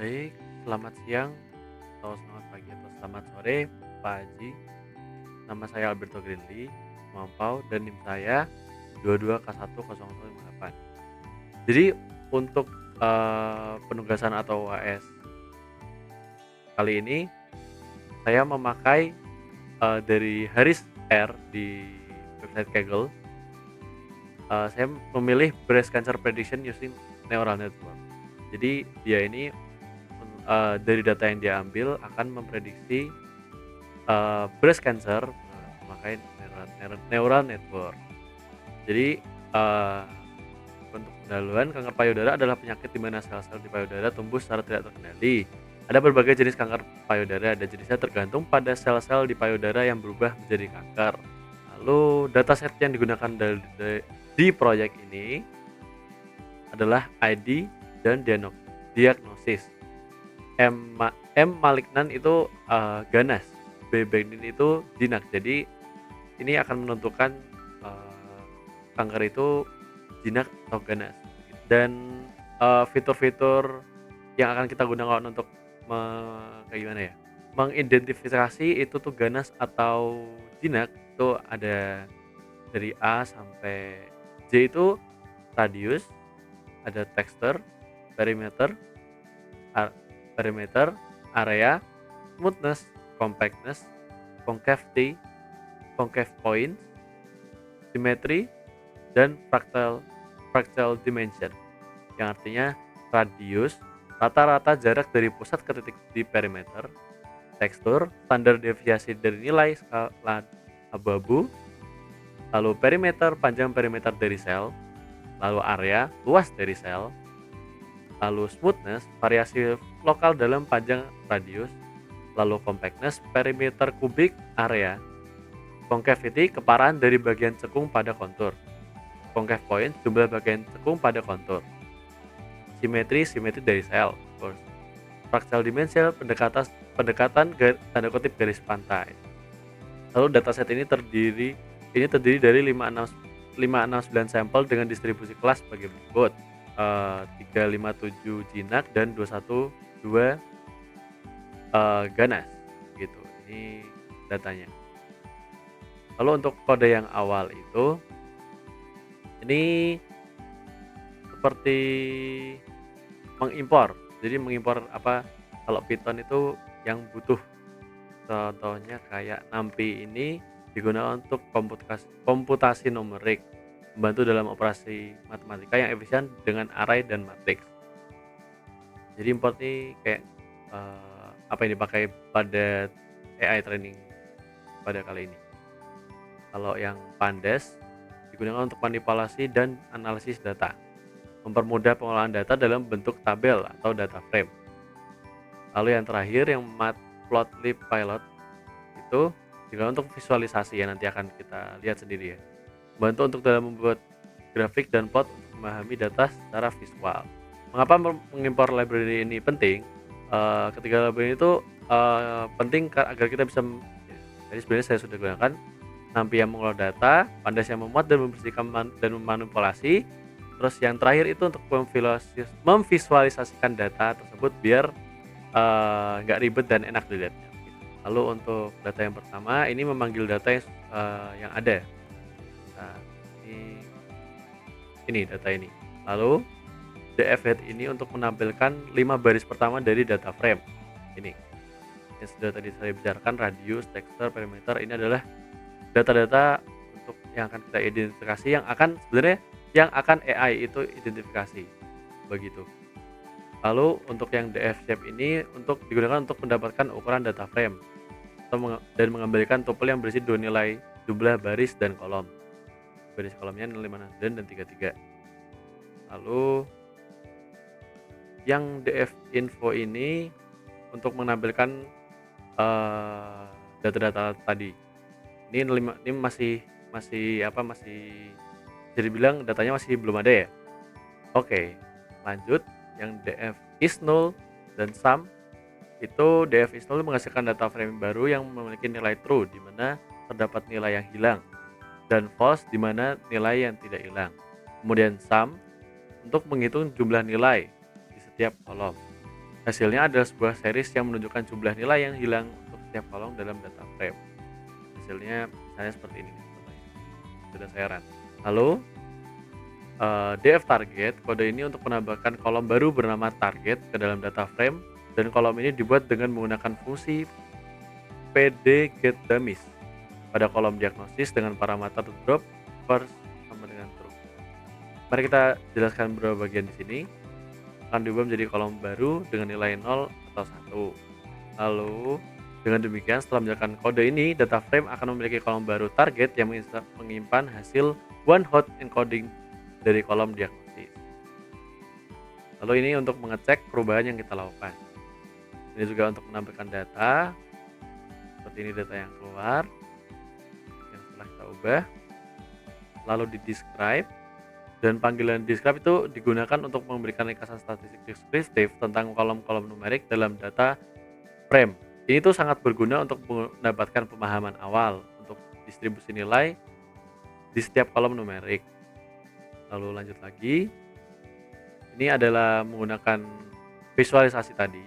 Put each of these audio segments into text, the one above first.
Baik, selamat siang atau selamat pagi atau selamat sore, Pak Haji. Nama saya Alberto Grinli, Mampau dan NIM saya 22K10058. Jadi untuk penugasan atau UAS kali ini saya memakai dari Harris R di website Kaggle. Saya memilih breast cancer prediction using neural network. Jadi dia ini dari data yang dia ambil akan memprediksi breast cancer memakai neural network. Jadi, untuk pendahuluan, kanker payudara adalah penyakit di mana sel-sel di payudara tumbuh secara tidak terkendali. Ada berbagai jenis kanker payudara dan jenisnya tergantung pada sel-sel di payudara yang berubah menjadi kanker. Lalu dataset yang digunakan di proyek ini adalah ID dan diagnosis. M malignan itu, ganas, B benign itu jinak. Jadi ini akan menentukan, kanker itu jinak atau ganas. Dan, fitur-fitur yang akan kita gunakan untuk kayak gimana ya, mengidentifikasi itu tuh ganas atau jinak itu ada dari A sampai J itu radius, ada texture, perimeter, ar perimeter, area, smoothness, compactness, concavity, concave point, symmetry, dan fractal dimension, yang artinya radius, rata-rata jarak dari pusat ke titik di perimeter, tekstur, standar deviasi dari nilai skala abu-abu, lalu perimeter, panjang perimeter dari sel, lalu area, luas dari sel, lalu smoothness, variasi lokal dalam panjang radius, lalu compactness, perimeter kubik area, concavity, keparahan dari bagian cekung pada kontur, concave point, jumlah bagian cekung pada kontur, simetri dari sel, of course, fractal dimension, pendekatan tanda kutip garis pantai. Lalu dataset ini terdiri dari 569 sampel dengan distribusi kelas sebagai berikut. 357 jinak dan 212 ganas gitu. Ini datanya. Lalu untuk kode yang awal itu ini seperti mengimpor. Jadi mengimpor apa, kalau Python itu yang butuh, contohnya kayak NumPy ini digunakan untuk komputasi numerik, membantu dalam operasi matematika yang efisien dengan array dan matriks. Jadi import ini kayak apa yang dipakai pada AI training pada kali ini. Kalau yang Pandas digunakan untuk manipulasi dan analisis data, mempermudah pengolahan data dalam bentuk tabel atau data frame. Lalu yang terakhir yang Matplotlib Pilot itu digunakan untuk visualisasi yang nanti akan kita lihat sendiri ya. Membantu untuk dalam membuat grafik dan plot untuk memahami data secara visual. Mengapa mengimpor library ini penting? Ketiga library itu penting agar kita bisa, jadi sebenarnya saya sudah gunakan NumPy yang mengolah data, Pandas yang memuat dan membersihkan dan memanipulasi. Terus yang terakhir itu untuk memvisualisasikan data tersebut biar nggak ribet dan enak dilihatnya. Lalu untuk data yang pertama ini memanggil data yang ada. Nah, ini data ini. Lalu dfhead ini untuk menampilkan 5 baris pertama dari data frame. Ini yang sudah tadi saya bicarakan, radius, texture, perimeter, ini adalah data-data untuk yang akan kita identifikasi, yang akan AI itu identifikasi begitu. Lalu untuk yang dfshape ini untuk digunakan untuk mendapatkan ukuran data frame dan mengembalikan tuple yang berisi 2 nilai jumlah baris dan kolom. Baris kolomnya nilai mana dan 33. Lalu yang dfinfo ini untuk menampilkan data-data tadi. Ini masih bisa dibilang datanya masih belum ada ya. Oke, lanjut. Yang df is null dan sum itu, df is null menghasilkan data frame baru yang memiliki nilai true di mana terdapat nilai yang hilang, dan false di mana nilai yang tidak hilang. Kemudian sum untuk menghitung jumlah nilai di setiap kolom. Hasilnya adalah sebuah series yang menunjukkan jumlah nilai yang hilang untuk setiap kolom dalam data frame. Hasilnya misalnya seperti ini nih contohnya, sudah saya run. Lalu df target, kode ini untuk menambahkan kolom baru bernama target ke dalam data frame, dan kolom ini dibuat dengan menggunakan fungsi pdgetDummies pada kolom diagnosis dengan parameter drop first sama dengan true. Mari kita jelaskan beberapa bagian di sini. Akan diubah menjadi kolom baru dengan nilai 0 atau 1. Lalu dengan demikian setelah menjalankan kode ini, data frame akan memiliki kolom baru target yang menyimpan hasil one hot encoding dari kolom diagnosis. Lalu ini untuk mengecek perubahan yang kita lakukan. Ini juga untuk menampilkan data. Seperti ini data yang keluar yang setelah kita ubah. Lalu di describe, dan panggilan describe itu digunakan untuk memberikan ringkasan statistik deskriptif tentang kolom-kolom numerik dalam data frame. Ini tuh sangat berguna untuk mendapatkan pemahaman awal untuk distribusi nilai di setiap kolom numerik. Lalu lanjut lagi, ini adalah menggunakan visualisasi tadi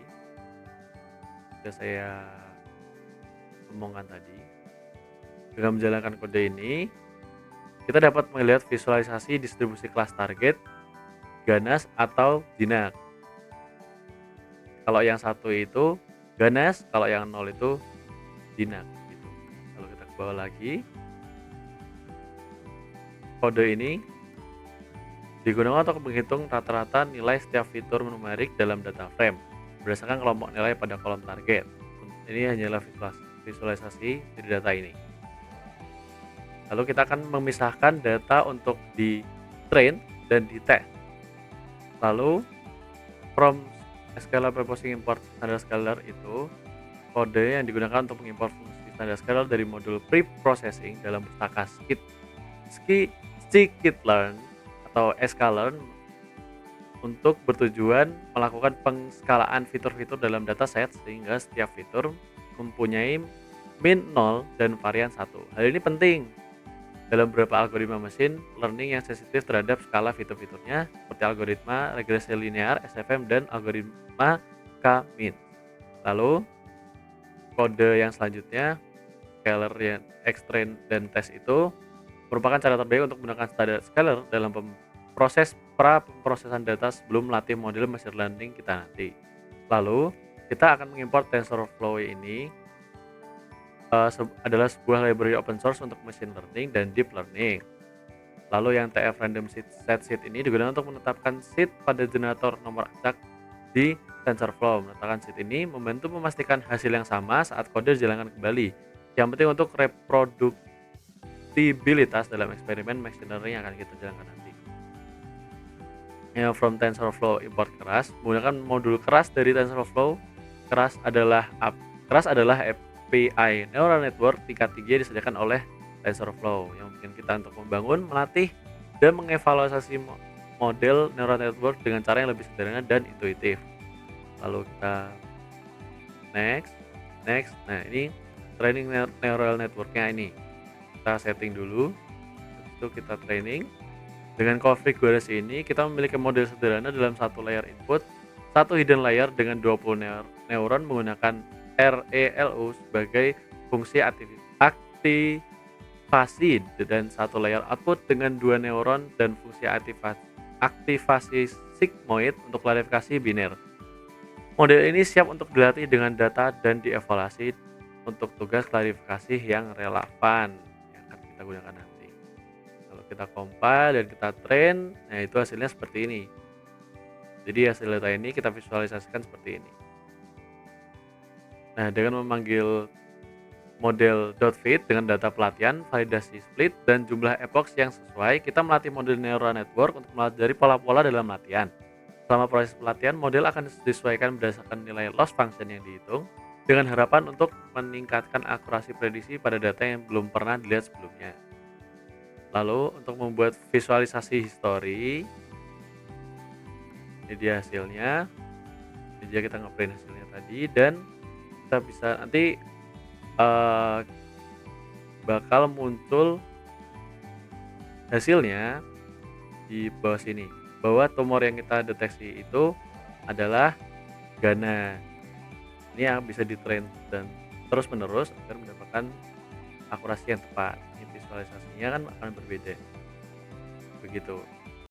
sudah saya omongkan tadi. Dengan menjalankan kode ini, kita dapat melihat visualisasi distribusi kelas target, ganas, atau jinak. Kalau yang satu itu ganas, kalau yang 0 itu jinak gitu. Kalau kita ke bawah lagi, kode ini digunakan untuk menghitung rata-rata nilai setiap fitur numerik dalam data frame berdasarkan kelompok nilai pada kolom target. Ini hanyalah visualisasi dari data ini. Lalu kita akan memisahkan data untuk di train dan di test. Lalu from scalar proposing import standard scalar itu kode yang digunakan untuk mengimport fungsi standard scalar dari modul pre-processing dalam pustaka scikit-learn atau sklearn untuk bertujuan melakukan pengskalaan fitur-fitur dalam dataset sehingga setiap fitur mempunyai min 0 dan varian 1. Hal ini penting dalam beberapa algoritma mesin learning yang sensitif terhadap skala fitur-fiturnya seperti algoritma regresi linear, SFM, dan algoritma K-min. Lalu kode yang selanjutnya, scalar yang extrain dan test itu merupakan cara terbaik untuk menggunakan standar scalar dalam proses pemrosesan data sebelum melatih model machine learning kita nanti. Lalu kita akan mengimport TensorFlow ini adalah sebuah library open source untuk machine learning dan deep learning. Lalu yang TF random set seed ini digunakan untuk menetapkan seed pada generator nomor acak di TensorFlow. Menetapkan seed ini membantu memastikan hasil yang sama saat kode dijalankan kembali. Yang penting untuk reproduksibilitas dalam eksperimen machine learning yang akan kita jalankan nanti. From TensorFlow import keras, menggunakan modul keras dari TensorFlow. Keras adalah API neural network tingkat tinggi yang disediakan oleh TensorFlow yang mungkin kita untuk membangun, melatih, dan mengevaluasi model neural network dengan cara yang lebih sederhana dan intuitif. Lalu kita next. Nah ini training neural networknya ini kita setting dulu, itu kita training. Dengan konfigurasi ini kita memiliki model sederhana dalam satu layer input, satu hidden layer dengan 20 neuron menggunakan ReLU sebagai fungsi aktivasi, dan satu layer output dengan 2 neuron dan fungsi aktivasi sigmoid untuk klarifikasi biner. Model ini siap untuk dilatih dengan data dan dievaluasi untuk tugas klarifikasi yang relevan yang akan kita gunakan nanti. Kalau kita compile dan kita train, nah itu hasilnya seperti ini. Jadi hasil data ini kita visualisasikan seperti ini. Nah, dengan memanggil model .fit dengan data pelatihan, validasi split, dan jumlah epochs yang sesuai, kita melatih model neural network untuk mempelajari pola-pola dalam latihan. Selama proses pelatihan, model akan disesuaikan berdasarkan nilai loss function yang dihitung, dengan harapan untuk meningkatkan akurasi prediksi pada data yang belum pernah dilihat sebelumnya. Lalu untuk membuat visualisasi history, ini dia hasilnya. Ini dia kita ngeprint hasilnya tadi, dan kita bisa nanti bakal muncul hasilnya di bawah sini, bahwa tumor yang kita deteksi itu adalah Ghana. Ini yang bisa di-train dan terus-menerus agar mendapatkan akurasi yang tepat. Visualisasinya kan akan berbeda, begitu.